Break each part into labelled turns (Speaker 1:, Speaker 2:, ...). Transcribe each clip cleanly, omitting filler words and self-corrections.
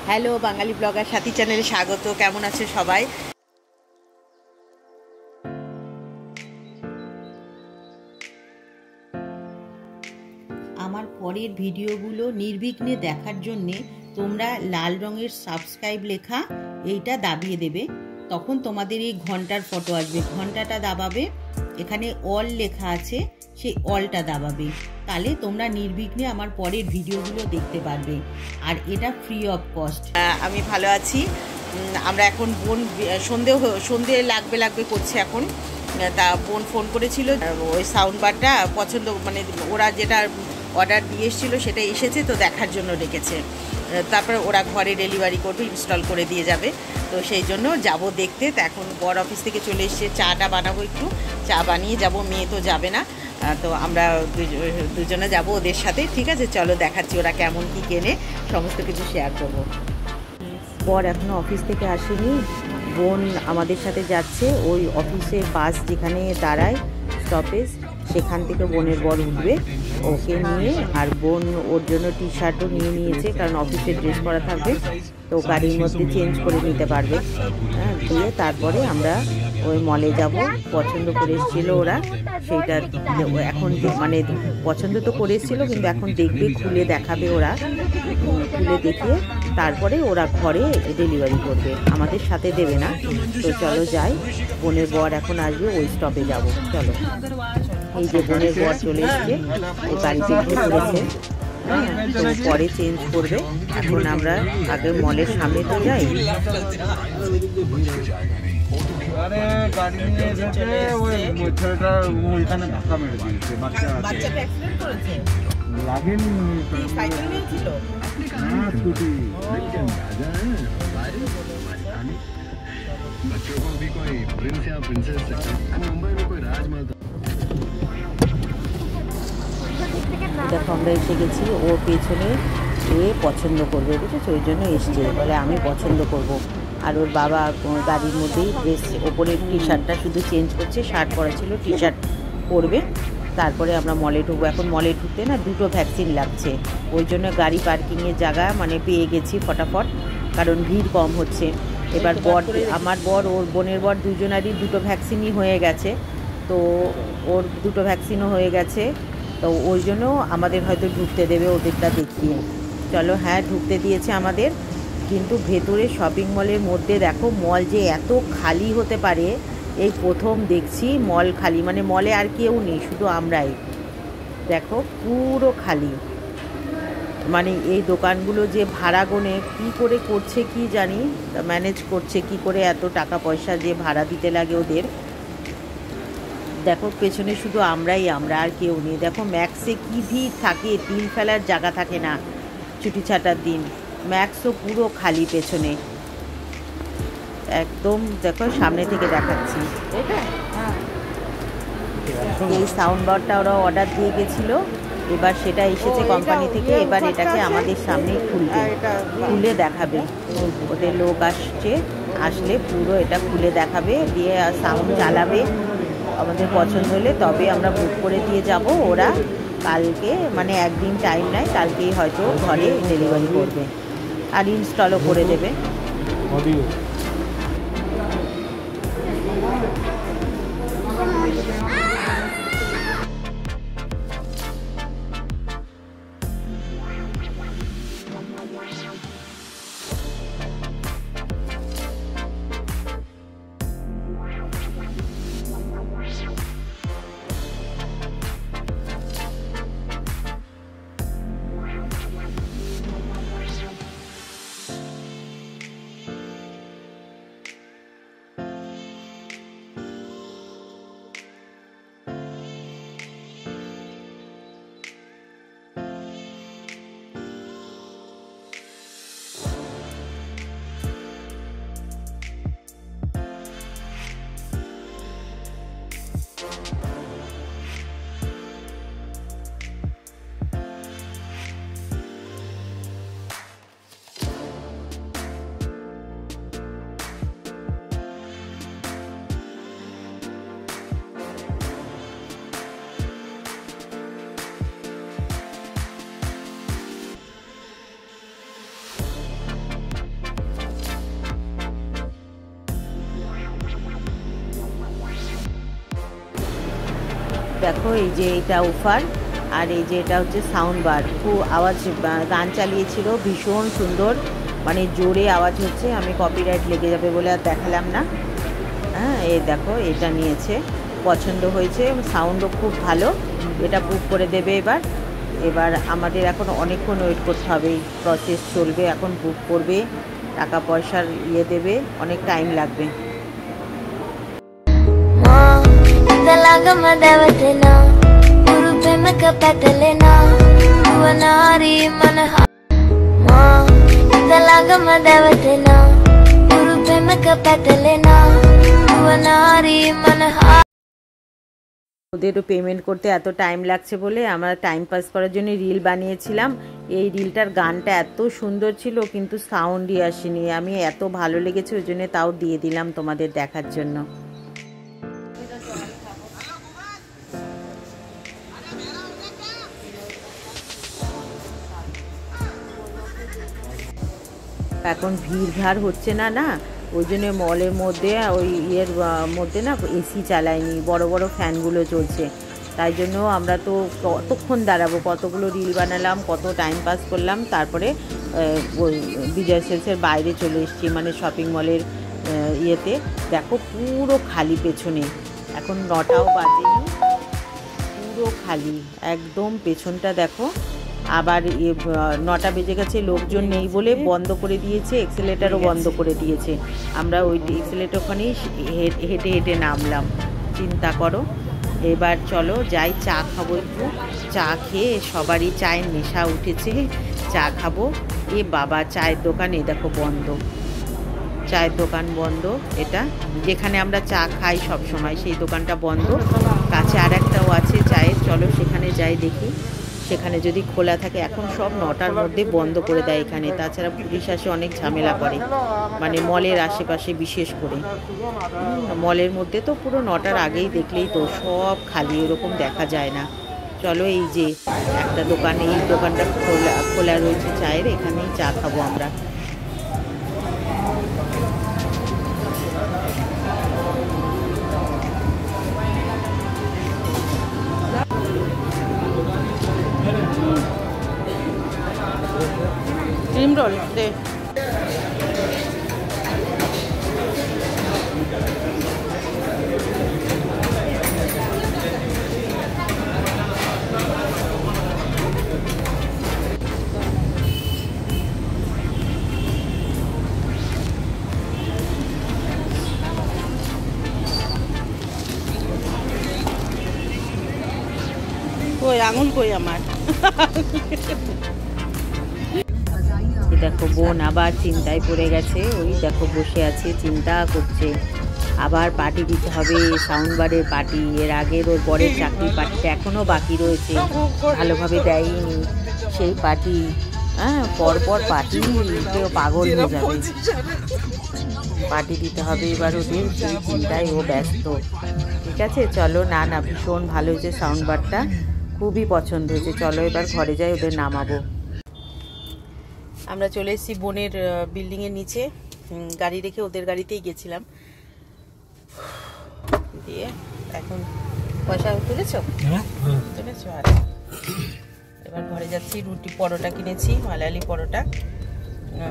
Speaker 1: Hello বাঙালি blogger সাথী চ্যানেলে স্বাগত। কেমন আছে সবাই? আমার পরের ভিডিওগুলো নির্বিঘ্নে দেখার জন্যে তোমরা লাল রঙের সাবস্ক্রাইব লেখা এইটা দাবিয়ে দেবে। তখন তোমাদের এই ঘন্টার ফটো আসবে, ঘন্টাটা দাবাবে, এখানে অল লেখা আছে, সেই অলটা দাবাবে। তাহলে তোমরা নির্বিঘ্নে আমার পরের ভিডিওগুলো দেখতে পারবে, আর এটা ফ্রি অফ কস্ট। আমি ভালো আছি। আমরা এখন বোন সন্ধে লাগবে করছে এখন। তা বোন ফোন করেছিল, ওই সাউন্ড বারটা পছন্দ, মানে ওরা যেটা অর্ডার দিয়ে এসেছিলো সেটা এসেছে, তো দেখার জন্য রেখেছে। তারপর ওরা ঘরে ডেলিভারি করবে, ইনস্টল করে দিয়ে যাবে। তো সেই জন্য যাব দেখতে। তো এখন বর অফিস থেকে চলে এসছে, চাটা বানাবো, একটু চা বানিয়ে যাব। মেয়ে তো যাবে না, তো আমরা দুজনে যাব ওদের সাথে। ঠিক আছে, চলো দেখাচ্ছি ওরা কেমন কি কেনে, সমস্ত কিছু শেয়ার করবো। বর এখনও অফিস থেকে আসেনি, বোন আমাদের সাথে যাচ্ছে। ওই অফিসের বাস যেখানে দাঁড়ায় স্টপেজ, সেখান থেকে বোনের বর উঠবে ওকে নিয়ে। আর বোন ওর জন্য টি শার্টও নিয়ে নিয়েছে, কারণ অফিসে ড্রেস পরা থাকবে, তো গাড়ির মধ্যে চেঞ্জ করে নিতে পারবে। হ্যাঁ, দিয়ে তারপরে আমরা ওই মলে যাব। পছন্দ করে এসেছিলো ওরা, সেইটা এখন মানে পছন্দ তো করে এসেছিলো, কিন্তু এখন দেখবে, খুলে দেখাবে ওরা, খুলে দেখিয়ে তারপরে ওরা ঘরে ডেলিভারি করবে, আমাদের সাথে দেবে না। তো চলো যাই, বোনের বর এখন আসবে, ওই স্টপে যাব। চলো, এই যে বোনের বর চলে এসছে, এই গাড়িতে উঠে পড়েছে। হ্যাঁ, তো পরে চেঞ্জ করবে। এখন আমরা আগে মলের সামনে তো যাই।
Speaker 2: बच्चों को भी कोई प्रिंस या प्रिंसेस मुंबई में कोई राजमहल।
Speaker 1: দেখো আমরা এসে গেছি, ও পেছনে এ পছন্দ করবে, বুঝেছো, ওই জন্য এসছে, বলে আমি পছন্দ করব। আর ওর বাবা গাড়ির মধ্যেই ড্রেস, ওপরের টি শার্টটা শুধু চেঞ্জ করছে, শার্ট পরা ছিল, টি শার্ট পরবে। তারপরে আমরা মলে ঢুকবো। এখন মলে ঢুকতে না 2টো ভ্যাকসিন লাগছে, ওই জন্য গাড়ি পার্কিংয়ের জায়গা মানে পেয়ে গেছি ফটাফট, কারণ ভিড় কম হচ্ছে। এবার আমার বর, ওর বোনের বর, দুজনারই 2টো ভ্যাকসিনই হয়ে গেছে, তো ওর 2টো ভ্যাকসিনও হয়ে গেছে, তো ওই জন্য আমাদের হয়তো ঢুকতে দেবে ওদেরটা দেখিয়ে। চলো, হ্যাঁ ঢুকতে দিয়েছে আমাদের। কিন্তু ভেতরে শপিং মলের মধ্যে দেখো, মল যে এত খালি হতে পারে এই প্রথম দেখছি। মল খালি, মানে মলে আর কেউ নেই, শুধু আমরাই। দেখো পুরো খালি, মানে এই দোকানগুলো যে ভাড়া গোনে কী করে করছে কি জানি, ম্যানেজ করছে কি করে, এত টাকা পয়সা যে ভাড়া দিতে লাগে ওদের। দেখো পেছনে শুধু আমরা আর কেউ নেই। দেখো ম্যাক্সে কি ভিড় থাকে, তিল ফেলার জায়গা থাকে না ছুটি ছাটার দিন। ম্যাক্সও পুরো খালি পেছনে একদম। দেখো সামনে থেকে দেখাচ্ছি, এই সাউন্ড বারটা ওরা অর্ডার দিয়ে গেছিলো, এবার সেটা এসেছে কোম্পানি থেকে। এবার এটাকে আমাদের সামনে খুলে দেখাবে, ওদের লোক আসলে পুরো এটা খুলে দেখাবে, দিয়ে সাউন্ড চালাবে। আমাদের পছন্দ হলে তবে আমরা বুক করে দিয়ে যাব। ওরা কালকে, মানে একদিন টাইম নেয়, কালকেই হয়তো ঘরে ডেলিভারি করবে আর ইনস্টলও করে দেবে। দেখো এই যে এটা উফার, আর এই যে এটা হচ্ছে সাউন্ড বার। খুব আওয়াজ, গান চালিয়েছিল ভীষণ সুন্দর, মানে জোরে আওয়াজ হচ্ছে। আমি কপিরাইট লেগে যাবে বলে আর দেখালাম না। হ্যাঁ, এই দেখো এটা নিয়েছে, পছন্দ হয়েছে, সাউন্ডও খুব ভালো। এটা বুক করে দেবে এবার আমাদের এখন অনেকক্ষণ ওয়েট করতে হবে, প্রসেস চলবে, এখন বুক করবে, টাকা পয়সার দেবে, অনেক টাইম লাগবে। ওদেরও পেমেন্ট করতে এত টাইম লাগছে বলে আমরা টাইম পাস করার জন্য রিল বানিয়েছিলাম। এই রিলটার গানটা এত সুন্দর ছিল কিন্তু সাউন্ডই আসেনি। আমি এত ভালো লেগেছে ওই জন্য তাও দিয়ে দিলাম তোমাদের দেখার জন্য। এখন ভিড় হচ্ছে না, ওই জন্য মলের মধ্যে ওই মধ্যে না এসি চালায়নি, বড় বড় ফ্যানগুলো চলছে। তাই জন্য আমরা তো কতক্ষণ দাঁড়াবো, কতগুলো রিল বানালাম, কত টাইম পাস করলাম। তারপরে বিজয় সেলসের বাইরে চলে এসেছি, মানে শপিং মলের দেখো পুরো খালি পেছনে, এখন 9টাও বাজেনি, পুরো খালি একদম পেছনটা দেখো। আবার 9টা বেজে গেছে, লোকজন নেই বলে বন্ধ করে দিয়েছে, এক্সেলেটারও বন্ধ করে দিয়েছে। আমরা ওই এক্সেলেটার ওখানেই হেঁটে হেঁটে নামলাম, চিন্তা করো। এবার চলো যাই, চা খাবো একটু। চা খেয়ে সবারই চায়ের নেশা উঠেছে, চা খাবো। এ বাবা, চায়ের দোকানে দেখো বন্ধ, চায়ের দোকান বন্ধ। এটা যেখানে আমরা চা খাই সব সময়, সেই দোকানটা বন্ধ। কাছে আর একটাও আছে চায়ের, চলো সেখানে যাই দেখি, সেখানে যদি খোলা থাকে। এখন সব 9টার মধ্যে বন্ধ করে দেয় এখানে, তাছাড়া পুলিশ আসে, অনেক ঝামেলা করে, মানে মলের আশেপাশে বিশেষ করে। মলের মধ্যে তো পুরো 9টার আগেই দেখলেই তো সব খালি, এরকম দেখা যায় না। চলো এই যে একটা দোকান, এই দোকানটা খোলা রয়েছে চায়ের, এখানেই চা খাবো আমরা। ক্রিম রোল দে। কই আঙুল কই আমার? দেখো বোন আবার চিন্তায় পড়ে গেছে, ওই দেখো বসে আছে, চিন্তা করছে। আবার পার্টি দিতে হবে, সাউন্ড বারের পার্টি। এর আগের ওর বরের চাকরির পার্টিটা এখনও বাকি রয়েছে, ভালোভাবে দেয়নি সেই পার্টি। হ্যাঁ, পরপর পার্টি, কেউ পাগল হয়ে যাবে। পার্টি দিতে হবে এবার ওদের, সেই চিন্তায় ও ব্যস্ত। ঠিক আছে চলো। না ভীষণ ভালো হয়েছে সাউন্ড বারটা, খুবই পছন্দ হয়েছে। চলো এবার ঘরে যাই, ওদের নামাবো। আমরা চলে এসেছি বোনের বিল্ডিংয়ের নিচে, গাড়ি রেখে ওদের গাড়িতেই গেছিলাম। দিয়ে এখন পয়সা তুলেছো? তুলেছো। আর এবার ঘরে যাচ্ছি, রুটি পরোটা কিনেছি, মালায়ালি পরোটা।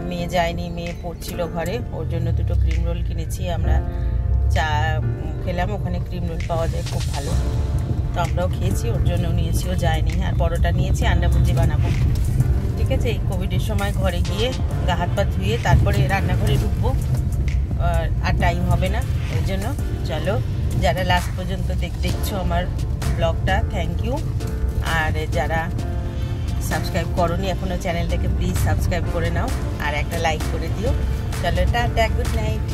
Speaker 1: মেয়ে যায়নি, মেয়ে পড়ছিল ঘরে, ওর জন্য 2টো ক্রিম রোল কিনেছি। আমরা চা খেলাম, ওখানে ক্রিম রোল পাওয়া যায় খুব ভালো, তো আমরাও খেয়েছি, ওর জন্য নিয়েছি, ও যায়নি। আর পরোটা নিয়েছি, আন্ডা ভুজি বানাবো। ঠিক আছে, এই কোভিডের সময় ঘরে গিয়ে গা হাত পা ধুয়ে তারপরে রান্নাঘরে ঢুকবো, আর টাইম হবে না, ওই জন্য। চলো, যারা লাস্ট পর্যন্ত দেখছো আমার ব্লগটা, থ্যাংক ইউ। আর যারা সাবস্ক্রাইব করোনি এখনও চ্যানেলটাকে, প্লিজ সাবস্ক্রাইব করে নাও আর একটা লাইক করে দিও। চলো, টাটা, গুড নাইট।